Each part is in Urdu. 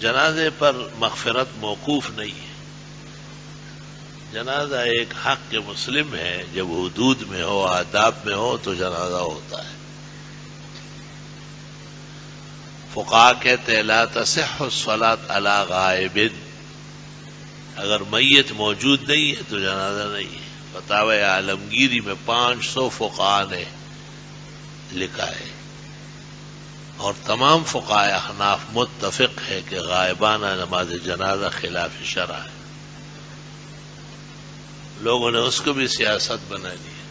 جنازے پر مغفرت موقوف نہیں ہے. جنازہ ایک حق کے مسلم ہے، جب حدود میں ہو، آداب میں ہو تو جنازہ ہوتا ہے. فقہا کہتے ہیں لا تصح الصلاۃ علی غائب، اگر میت موجود نہیں ہے تو جنازہ نہیں ہے. فتاوی عالمگیری میں 500 فقہا نے لکھا ہے، اور تمام فقہائے احناف متفق ہے کہ غائبانہ نماز جنازہ خلاف شرع ہے. لوگوں نے اس کو بھی سیاست بنا لی ہے.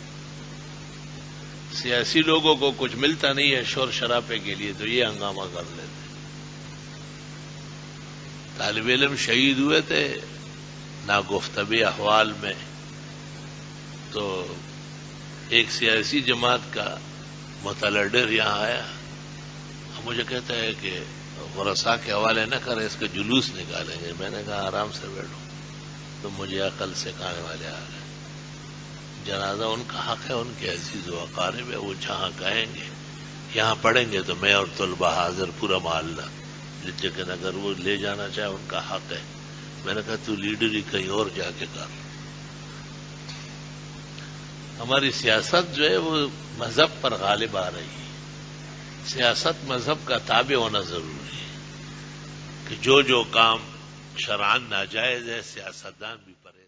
سیاسی لوگوں کو کچھ ملتا نہیں ہے شور شرابے کے لیے تو یہ ہنگامہ کر لیتے. طالب علم شہید ہوئے تھے ناگفتبی احوال میں، تو ایک سیاسی جماعت کا متلڈر یہاں آیا، مجھے کہتا ہے کہ ورثاء کے حوالے نہ کریں، اس کا جلوس نکالیں گے. میں نے کہا آرام سے بیٹھو. تو مجھے عقل سکھانے والے آ گئے. جنازہ ان کا حق ہے، ان کے عزیز و اقارب ہے، وہ جہاں کہیں گے یہاں پڑھیں گے تو میں اور طلبہ حاضر، پورا محلہ. لیکن اگر وہ لے جانا چاہے ان کا حق ہے. میں نے کہا تو لیڈر ہی کہیں اور جا کے کر. ہماری سیاست جو ہے وہ مذہب پر غالب آ رہی ہے. سیاست مذہب کا تابع ہونا ضروری ہے کہ جو کام شرعاً ناجائز ہے سیاستدان بھی پرہیز